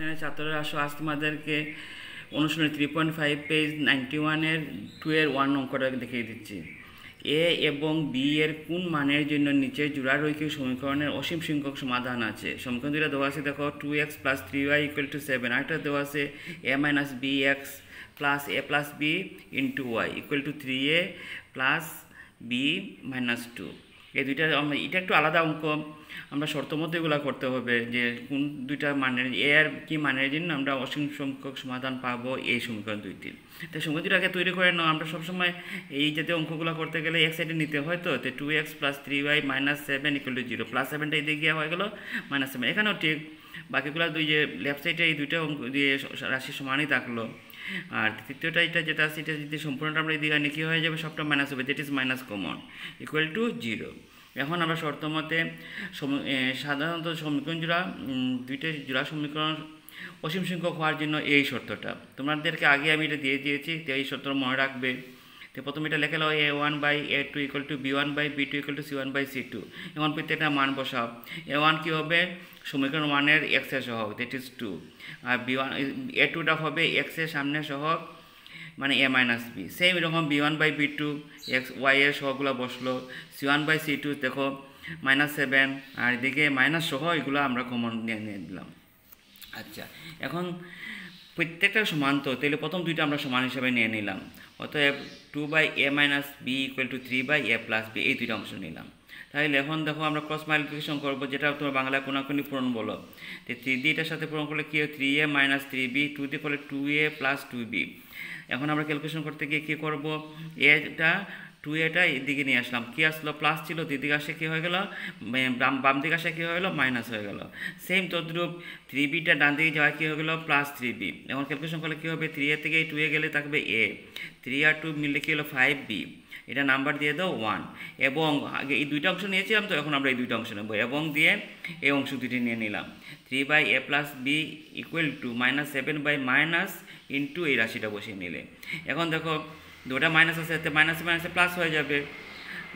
শ্রেণীর ছাত্ররা আসো, আজ তোমাদেরকে অনুশীলনী 3.5 পেজ 91-এর 2-এর 1 অঙ্কটা দেখিয়ে দিচ্ছি। এ এবং বি এর কোন মানের জন্য নিচের জোড়া রৈখিক সমীকরণের অসীম সংখ্যক সমাধান আছে। সমীকরণ দুটো দেওয়া আছে, দেখো 2x + 3y = 7, আরেকটা দেওয়া আছে a - bx + a + b * y = 3a + b - 2। এই দুইটা এটা একটু আলাদা অঙ্ক, আমরা শর্ত মধ্যে এগুলো করতে হবে যে কোন দুইটা মানের এ আর কি মানের জন্য আমরা অসীম সংখ্যক সমাধান পাবো এই সমীকরণ দুইটির। তো সমীকরণ দুইটাকে তৈরি করে নাও। আমরা সবসময় এই জাতীয় অঙ্কগুলো করতে গেলে এক সাইডে নিতে হয়, তো 2x + 3y - 7 = 0, +7টা এদিকে গিয়ে হয়ে গেল -7। এখানেও ঠিক বাকিগুলো দুই যে লেফট সাইডে এই দুইটা অঙ্ক দিয়ে রাশি সমানই থাকলো। আর তৃতীয়টা এটা যেটা আছে, এটা যদি সম্পূর্ণটা আমরা এদিকে আনি কি হয়ে যাবে, সবটা মাইনাস হবে, দ্যাট ইজ মাইনাস কমন = 0। এখন আমরা শর্ত মতে সাধারণত সমীকরণ জোড়া দুইটা জোড়া সমীকরণ অসীম সংখ্যক হওয়ার জন্য এই শর্তটা তোমাদেরকে আগে আমি এটা দিয়ে দিয়েছি, তো এই শর্তটা মনে রাখবে। তো প্রথমে এটা লেখা হলো a1/a2 = b1/b2 = c1/c2। এখন প্রত্যেকটা মান বসাও। a1 কি হবে, সমীকরণ 1-এর x এর সহগ, দ্যাট ইজ 2, আর b1 a2টা হবে x এর সামনে সহগ মানে a - b। সেম এরকম b1/b2 x y এর সহগগুলো বসলো, c1/c2 দেখো -7, আর এদিকে মাইনাস সহ এগুলো আমরা কমন নিয়ে দিলাম। আচ্ছা, এখন প্রত্যেকটা সমান, তো তাহলে প্রথম দুইটা আমরা সমান হিসাবে নিয়ে নিলাম। অতএব 2/a - b = 3/a + b, এই দুইটা অংশ নিলাম। তাহলে এখন দেখো আমরা ক্রস মাল্টিপ্লিকেশন করবো, যেটা তোমার বাংলায় কোনাকুনি পূরণ বলো। তো 3 দিয়ে এটার সাথে পূরণ করলে কি হয়, 3a - 3b, 2 দিয়ে করলে 2a + 2b। এখন আমরা ক্যালকুলেশন করতে গিয়ে কী করবো, এটা 2a এদিকে নিয়ে আসলাম, কি আসলো প্লাস ছিল, দিদিকে আসে কী হয়ে গেল, বাম দিকে আসে কী হয়ে গেলো, মাইনাস হয়ে গেল। সেম তদ্রূপ 3bটা ডান দিকে যাওয়া কী হয়ে গেলো, +3b। এখন ক্যালকুলেশন করলে কী হবে, 3a থেকে 2a গেলে থাকবে a, 3 আর 2 মিললে কী হলো 5b, এটা নাম্বার দিয়ে দাও 1। এবং আগে এই দুইটা অংশ নিয়েছিলাম, তো এখন আমরা এই দুইটা অংশ নেব এবং দিয়ে এই অংশ দুটি নিয়ে নিলাম। 3/a + b = -7/- এই রাশিটা বসিয়ে নিলে। এখন দেখো দুটা মাইনাস আছে, এতে মাইনাসে মাইনাসে প্লাস হয়ে যাবে,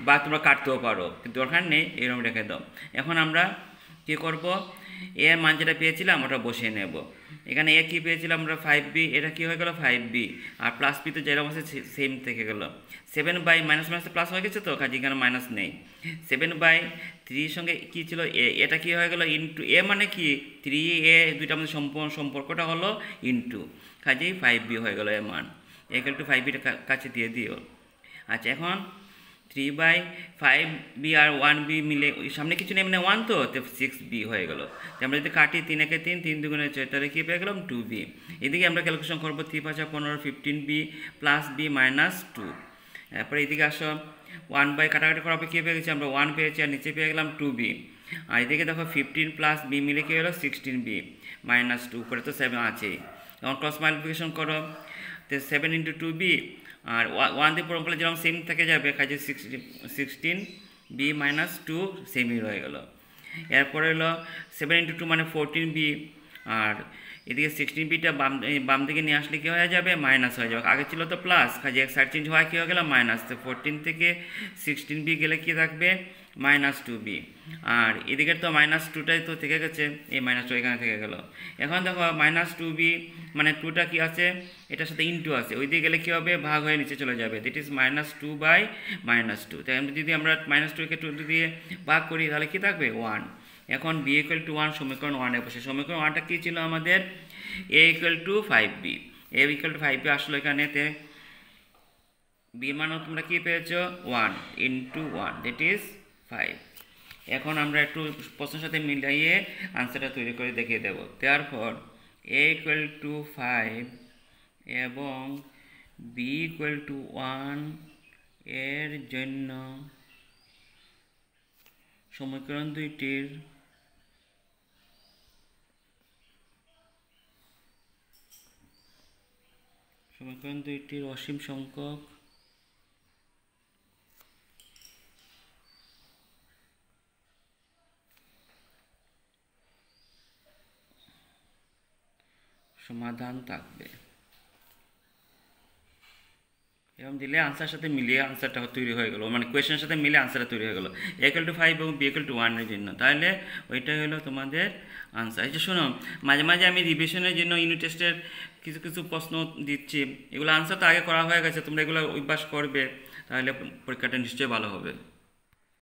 বা তোমরা কাটতেও পারো, কিন্তু দরকার নেই, এরকম রেখে দাও। এখন আমরা কী করব, এর মান যেটা পেয়েছিলাম ওটা বসিয়ে নেব। এখানে এ কী পেয়েছিলাম আমরা 5b, এটা কী হয়ে গেল 5b, আর প্লাস বি তো যেরকম আছে সেম থেকে গেল। 7/- মাইনাসে প্লাস হয়ে গেছে, তো কাজে এখানে মাইনাস নেই। 7/3 সঙ্গে কী ছিল এ, এটা কী হয়ে গেল ইন্টু এ, মানে কি 3a, দুইটা আমাদের সম্পর্কটা হলো ইন্টু, কাজেই 5b হয়ে গেল এর মান = 5b কাছে দিয়ে দিও। আচ্ছা, এখন 3/5b আর 1b মিলে সামনে কিছু নেই, মানে 1, তো 6b হয়ে গেল। আমরা যদি কাটি 3 একে 3, 3 দুগুণে 6, তাহলে কী পেয়ে গেলাম 2b। এদিকে আমরা ক্যালকুলেশন করবো 3 × 5 = 15, 15b + b - 2। তারপরে এদিকে আসো 1/, কাটাকাটি করার পর কী পেয়ে গেছি আমরা 1 পেয়েছি, আর নিচে পেয়ে গেলাম 2b। আর এদিকে দেখো 15 + b মিলে কী হলো 16b - 2, উপরে তো 7 আছেই। এখন ক্রস মাল্টিপ্লিকেশন করো, তো 7 × 2b, আর 1 দিয়ে পূরণ করলে যেরকম সেম থেকে যাবে, কাজে 16b - 2 সেমই রয়ে গেল। এরপরে হলো 7 × 2 মানে 14b, আর এদিকে 16bটা বাম দিকে নিয়ে আসলে কী হয়ে যাবে, মাইনাস হয়ে যাবে, আগে ছিল তো প্লাস, কাজে এক সাইড চেঞ্জ হওয়া কী হয়ে গেল মাইনাস। তো 14 থেকে 16b গেলে কী থাকবে, -2b। আর এদিকে তো -2টাই তো থেকে গেছে, এই -2 এখানে থেকে গেল। এখন দেখো -2b মানে 2টা কি আছে, এটার সাথে ইন্টু আছে, ওই দিকে গেলে কী হবে, ভাগ হয়ে নিচে চলে যাবে, দ্যাট ইজ -2/-2। তাই যদি আমরা -2কে 2 দিয়ে ভাগ করি তাহলে কী থাকবে 1। এখন b = 1 সমীকরণ 1-এ বসে, সমীকরণ 1টা কী ছিল আমাদের, a = 5b, a = 5b আসলো এখানেতে, b মানও তোমরা কী পেয়েছো 1 × 1, দ্যাট ইজ 5। এখন আমরা একটু প্রশ্নের সাথে মিলাইয়ে আনসারটা তৈরি করে দেখিয়ে দেবো। তারপর a = 5 এবং b = 1 এর জন্য সমীকরণ দুইটির অসীম সংখ্যক সমাধান থাকবে। এরকম দিলে আনসার সাথে মিলিয়ে আনসারটা তৈরি হয়ে গেলো, মানে কোয়েশ্চেনের সাথে মিলে আনসারটা তৈরি হয়ে গেলো A=5 এবং B=1 এর জন্য। তাহলে ওইটাই হলো তোমাদের আনসার। এই যে শোনো, মাঝে মাঝে আমি রিভিশনের জন্য ইউনিট টেস্টের কিছু কিছু প্রশ্ন দিচ্ছি, এগুলো আনসার তো আগে করা হয়ে গেছে, তোমরা এগুলো অভ্যাস করবে, তাহলে পরীক্ষাটা নিশ্চয়ই ভালো হবে।